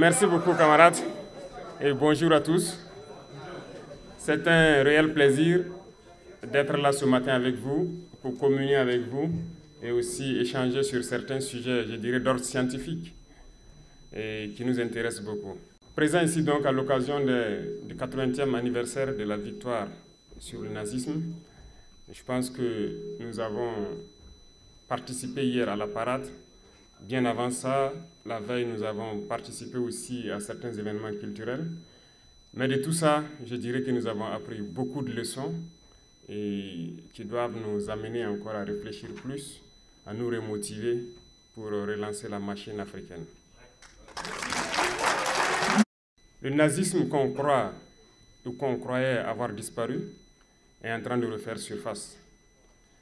Merci beaucoup, camarades, et bonjour à tous. C'est un réel plaisir d'être là ce matin avec vous, pour communier avec vous et aussi échanger sur certains sujets, je dirais, d'ordre scientifique et qui nous intéressent beaucoup. Présent ici donc à l'occasion du 80e anniversaire de la victoire sur le nazisme, je pense que nous avons participé hier à la parade. Bien avant ça, la veille, nous avons participé aussi à certains événements culturels. Mais de tout ça, je dirais que nous avons appris beaucoup de leçons et qui doivent nous amener encore à réfléchir plus, à nous remotiver pour relancer la machine africaine. Le nazisme qu'on croit ou qu'on croyait avoir disparu est en train de refaire surface.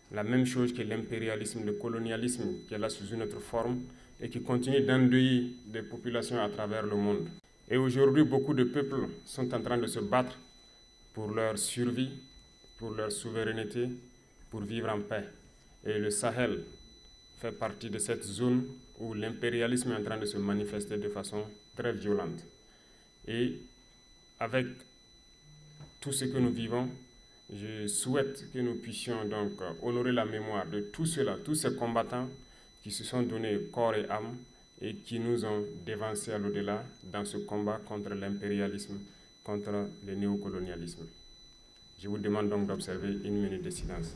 La même chose que l'impérialisme, le colonialisme qui est là sous une autre forme et qui continue d'endeuiller des populations à travers le monde. Et aujourd'hui, beaucoup de peuples sont en train de se battre pour leur survie, pour leur souveraineté, pour vivre en paix. Et le Sahel fait partie de cette zone où l'impérialisme est en train de se manifester de façon très violente. Et avec tout ce que nous vivons, je souhaite que nous puissions donc honorer la mémoire de tous ceux-là, tous ces combattants qui se sont donnés corps et âme et qui nous ont dévancés à l'au-delà dans ce combat contre l'impérialisme, contre le néocolonialisme. Je vous demande donc d'observer une minute de silence.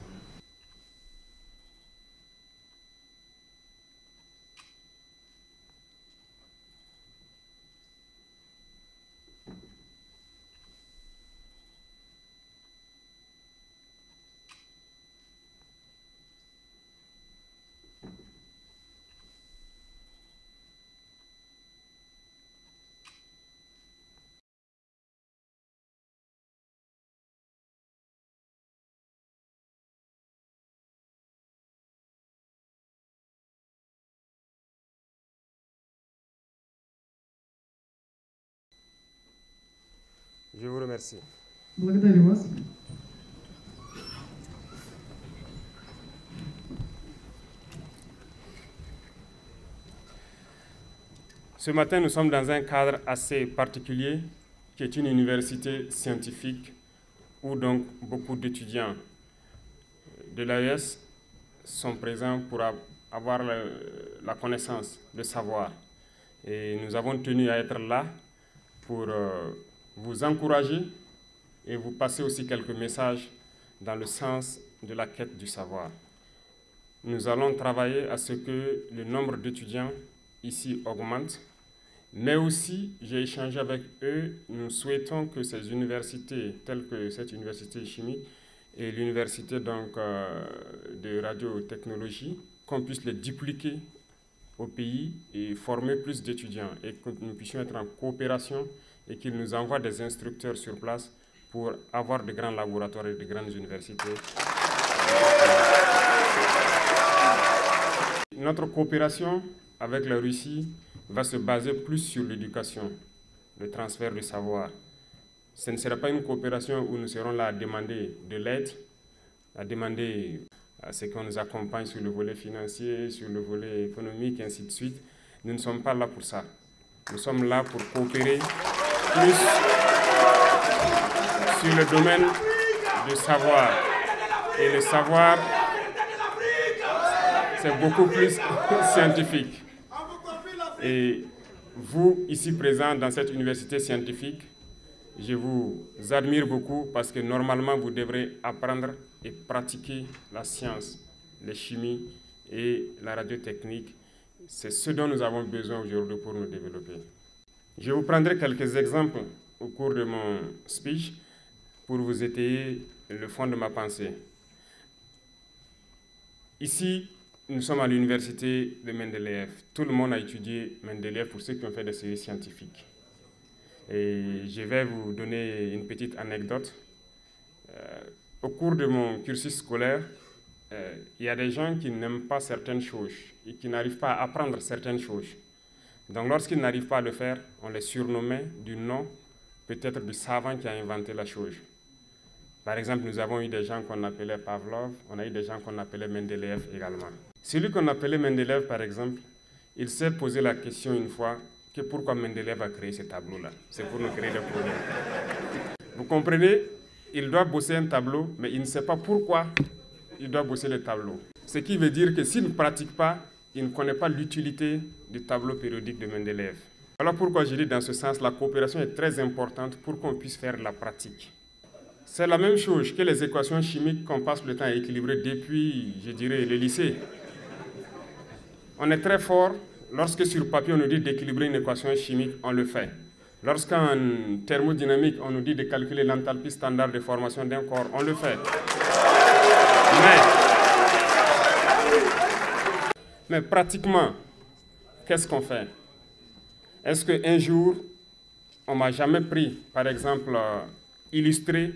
Je vous remercie. Ce matin, nous sommes dans un cadre assez particulier, qui est une université scientifique, où donc beaucoup d'étudiants de l'AES sont présents pour avoir la connaissance, le savoir. Et nous avons tenu à être là pour vous encourager et vous passer aussi quelques messages dans le sens de la quête du savoir. Nous allons travailler à ce que le nombre d'étudiants ici augmente, mais aussi, j'ai échangé avec eux, nous souhaitons que ces universités, telles que cette université chimie et l'université donc de radiotechnologie, qu'on puisse les dupliquer au pays et former plus d'étudiants et que nous puissions être en coopération et qu'ils nous envoient des instructeurs sur place pour avoir de grands laboratoires et de grandes universités. Notre coopération avec la Russie va se baser plus sur l'éducation, le transfert de savoir. Ce ne sera pas une coopération où nous serons là à demander de l'aide, à demander à ce qu'on nous accompagne sur le volet financier, sur le volet économique, et ainsi de suite. Nous ne sommes pas là pour ça. Nous sommes là pour coopérer plus sur le domaine du savoir. Et le savoir, c'est beaucoup plus scientifique. Et vous, ici présents dans cette université scientifique, je vous admire beaucoup parce que normalement, vous devrez apprendre et pratiquer la science, la chimie et la radiotechnique. C'est ce dont nous avons besoin aujourd'hui pour nous développer. Je vous prendrai quelques exemples au cours de mon speech pour vous étayer le fond de ma pensée. Ici, nous sommes à l'université de Mendeleïev. Tout le monde a étudié Mendeleïev pour ceux qui ont fait des séries scientifiques. Et je vais vous donner une petite anecdote. Au cours de mon cursus scolaire, il y a des gens qui n'aiment pas certaines choses et qui n'arrivent pas à apprendre certaines choses. Donc lorsqu'ils n'arrivent pas à le faire, on les surnommait du nom peut-être du savant qui a inventé la chose. Par exemple, nous avons eu des gens qu'on appelait Pavlov, on a eu des gens qu'on appelait Mendeleïev également. Celui qu'on appelait Mendeleïev, par exemple, il s'est posé la question une fois, que pourquoi Mendeleev a créé ces tableaux-là. C'est pour nous créer des problèmes. Vous comprenez? Il doit bosser un tableau, mais il ne sait pas pourquoi il doit bosser le tableau. Ce qui veut dire que s'il ne pratique pas, il ne connaît pas l'utilité du tableau périodique de Mendeleev. Voilà pourquoi je dis dans ce sens, la coopération est très importante pour qu'on puisse faire de la pratique. C'est la même chose que les équations chimiques qu'on passe le temps à équilibrer depuis, je dirais, le lycée. On est très fort, lorsque sur papier on nous dit d'équilibrer une équation chimique, on le fait. Lorsqu'en thermodynamique on nous dit de calculer l'enthalpie standard de formation d'un corps, on le fait. Mais pratiquement, qu'est-ce qu'on fait? Est-ce qu'un jour, on m'a jamais pris, par exemple, illustrer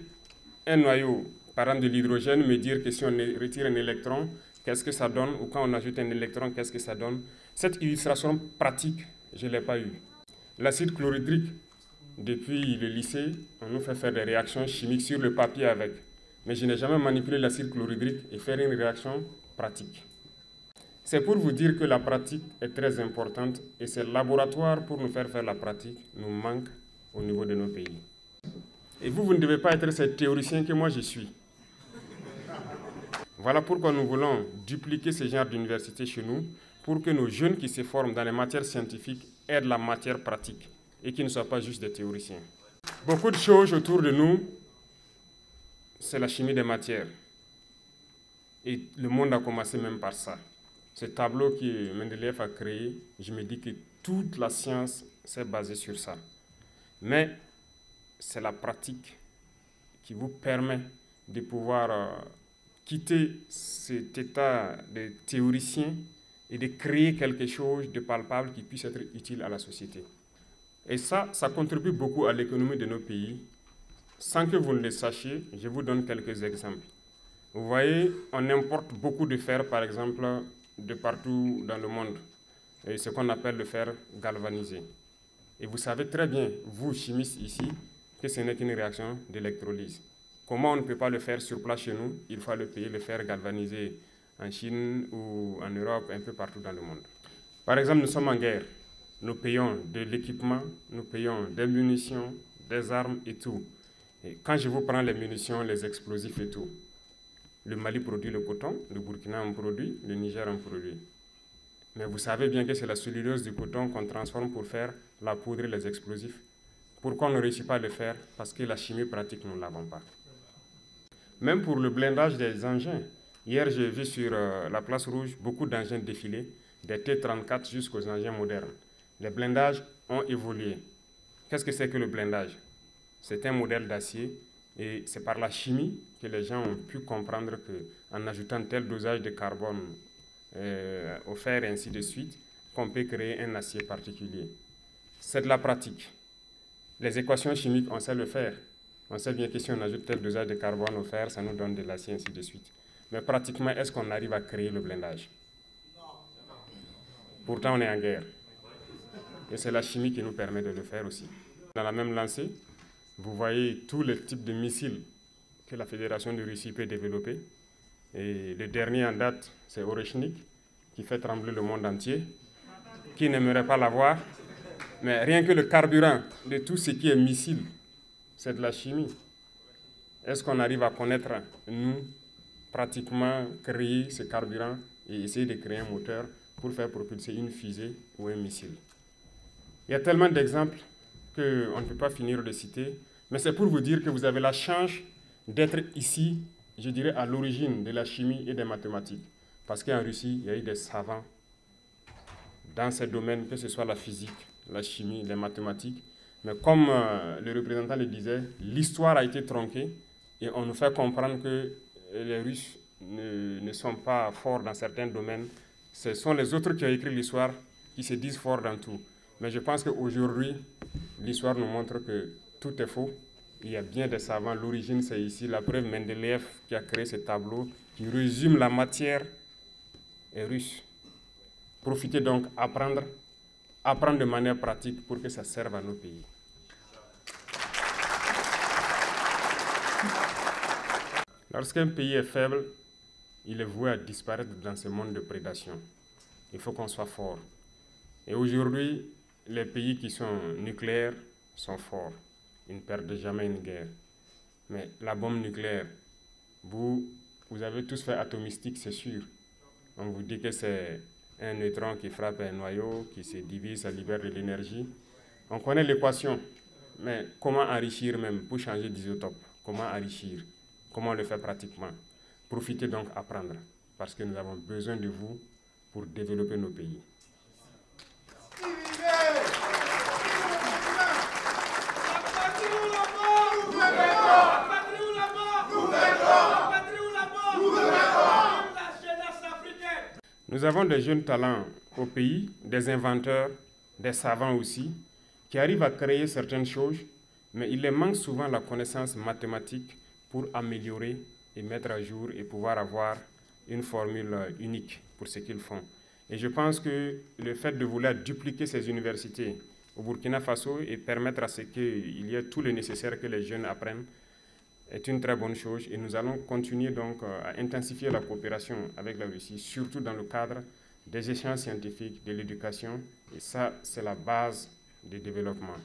un noyau, par exemple de l'hydrogène, me dire que si on retire un électron, qu'est-ce que ça donne? Ou quand on ajoute un électron, qu'est-ce que ça donne? Cette illustration pratique, je ne l'ai pas eue. L'acide chlorhydrique, depuis le lycée, on nous fait faire des réactions chimiques sur le papier avec. Mais je n'ai jamais manipulé l'acide chlorhydrique et faire une réaction pratique. C'est pour vous dire que la pratique est très importante et ces laboratoires pour nous faire la pratique nous manquent au niveau de nos pays. Et vous ne devez pas être ce théoricien que moi je suis. Voilà pourquoi nous voulons dupliquer ce genre d'université chez nous pour que nos jeunes qui se forment dans les matières scientifiques aient de la matière pratique et qu'ils ne soient pas juste des théoriciens. Beaucoup de choses autour de nous, c'est la chimie des matières. Et le monde a commencé même par ça. Ce tableau que Mendeleev a créé, je me dis que toute la science s'est basée sur ça. Mais c'est la pratique qui vous permet de pouvoir quitter cet état de théoricien et de créer quelque chose de palpable qui puisse être utile à la société. Et ça contribue beaucoup à l'économie de nos pays. Sans que vous ne le sachiez, je vous donne quelques exemples. Vous voyez, on importe beaucoup de fer, par exemple, de partout dans le monde, et ce qu'on appelle le fer galvanisé. Et vous savez très bien, vous chimistes ici, que ce n'est qu'une réaction d'électrolyse. Comment on ne peut pas le faire sur place chez nous? Il faut le payer, le fer galvanisé en Chine ou en Europe, un peu partout dans le monde. Par exemple, nous sommes en guerre. Nous payons de l'équipement, nous payons des munitions, des armes et tout. Et quand je vous prends les munitions, les explosifs et tout, le Mali produit le coton, le Burkina en produit, le Niger en produit. Mais vous savez bien que c'est la cellulose du coton qu'on transforme pour faire la poudre et les explosifs. Pourquoi on ne réussit pas à le faire? Parce que la chimie pratique, nous ne l'avons pas. Même pour le blindage des engins. Hier, j'ai vu sur la place rouge beaucoup d'engins défiler, des T-34 jusqu'aux engins modernes. Les blindages ont évolué. Qu'est-ce que c'est que le blindage? C'est un modèle d'acier. Et c'est par la chimie que les gens ont pu comprendre qu'en ajoutant tel dosage de carbone au fer et ainsi de suite, qu'on peut créer un acier particulier. C'est de la pratique. Les équations chimiques, on sait le faire. On sait bien que si on ajoute tel dosage de carbone au fer, ça nous donne de l'acier, ainsi de suite. Mais pratiquement, est-ce qu'on arrive à créer le blindage? Pourtant, on est en guerre. Et c'est la chimie qui nous permet de le faire aussi. Dans la même lancée, vous voyez tous les types de missiles que la Fédération de Russie peut développer. Et le dernier en date, c'est Oreshnik, qui fait trembler le monde entier. Qui n'aimerait pas l'avoir? Mais rien que le carburant de tout ce qui est missile, c'est de la chimie. Est-ce qu'on arrive à connaître, nous, pratiquement créer ce carburant et essayer de créer un moteur pour faire propulser une fusée ou un missile? Il y a tellement d'exemples qu'on ne peut pas finir de citer, mais c'est pour vous dire que vous avez la chance d'être ici, je dirais, à l'origine de la chimie et des mathématiques. Parce qu'en Russie, il y a eu des savants dans ces domaines, que ce soit la physique, la chimie, les mathématiques. Mais comme le représentant le disait, l'histoire a été tronquée et on nous fait comprendre que les Russes ne sont pas forts dans certains domaines. Ce sont les autres qui ont écrit l'histoire qui se disent forts dans tout. Mais je pense qu'aujourd'hui, l'histoire nous montre que tout est faux. Il y a bien des savants. L'origine, c'est ici. La preuve, Mendeleev qui a créé ce tableau qui résume la matière est russe. Profitez donc, apprendre de manière pratique pour que ça serve à nos pays. Lorsqu'un pays est faible, il est voué à disparaître dans ce monde de prédation. Il faut qu'on soit fort. Et aujourd'hui, les pays qui sont nucléaires sont forts. Ils ne perdent jamais une guerre. Mais la bombe nucléaire, vous avez tous fait atomistique, c'est sûr. On vous dit que c'est un neutron qui frappe un noyau, qui se divise, ça libère de l'énergie. On connaît l'équation, mais comment enrichir même pour changer d'isotope? Comment enrichir? Comment le faire pratiquement? Profitez donc apprendre, parce que nous avons besoin de vous pour développer nos pays. Nous avons des jeunes talents au pays, des inventeurs, des savants aussi, qui arrivent à créer certaines choses, mais il leur manque souvent la connaissance mathématique pour améliorer et mettre à jour et pouvoir avoir une formule unique pour ce qu'ils font. Et je pense que le fait de vouloir dupliquer ces universités au Burkina Faso et permettre à ce qu'il y ait tout le nécessaire que les jeunes apprennent est une très bonne chose. Et nous allons continuer donc à intensifier la coopération avec la Russie, surtout dans le cadre des échanges scientifiques, de l'éducation. Et ça, c'est la base du développement.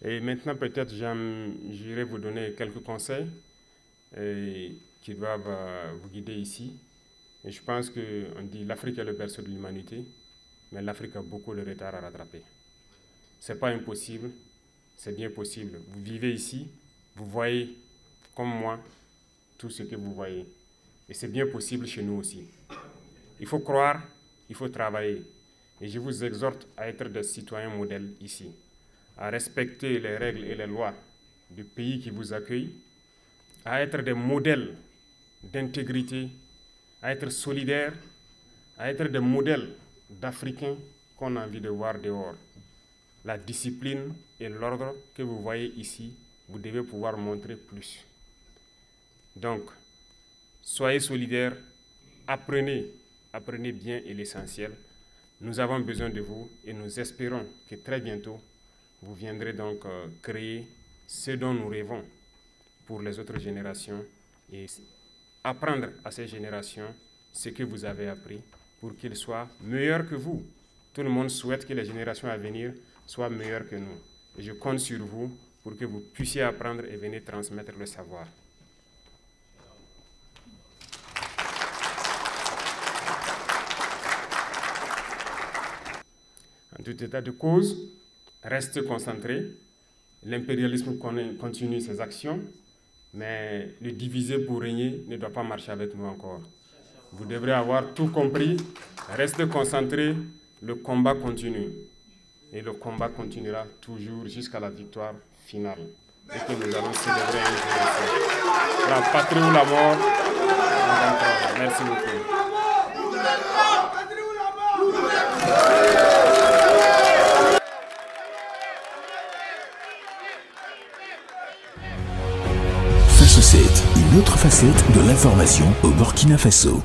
Et maintenant, peut-être, j'irai vous donner quelques conseils qui doivent vous guider ici. Et je pense qu'on dit l'Afrique est le berceau de l'humanité, mais l'Afrique a beaucoup de retard à rattraper. Ce n'est pas impossible, c'est bien possible. Vous vivez ici, vous voyez, comme moi, tout ce que vous voyez. Et c'est bien possible chez nous aussi. Il faut croire, il faut travailler. Et je vous exhorte à être des citoyens modèles ici, à respecter les règles et les lois du pays qui vous accueille, à être des modèles d'intégrité, à être solidaires, à être des modèles d'Africains qu'on a envie de voir dehors. La discipline et l'ordre que vous voyez ici, vous devez pouvoir montrer plus. Donc, soyez solidaires, apprenez bien et l'essentiel. Nous avons besoin de vous et nous espérons que très bientôt, vous viendrez donc créer ce dont nous rêvons pour les autres générations et apprendre à ces générations ce que vous avez appris pour qu'ils soient meilleurs que vous. Tout le monde souhaite que les générations à venir soient meilleures que nous. Et je compte sur vous pour que vous puissiez apprendre et venir transmettre le savoir. En tout état de cause, restez concentrés. L'impérialisme continue ses actions, mais le diviser pour régner ne doit pas marcher avec nous encore. Vous devrez avoir tout compris. Restez concentrés. Le combat continue. Et le combat continuera toujours jusqu'à la victoire finale. Et que nous allons célébrer un jour. La patrie ou la mort. Merci beaucoup. Face 7, une autre facette de l'information au Burkina Faso.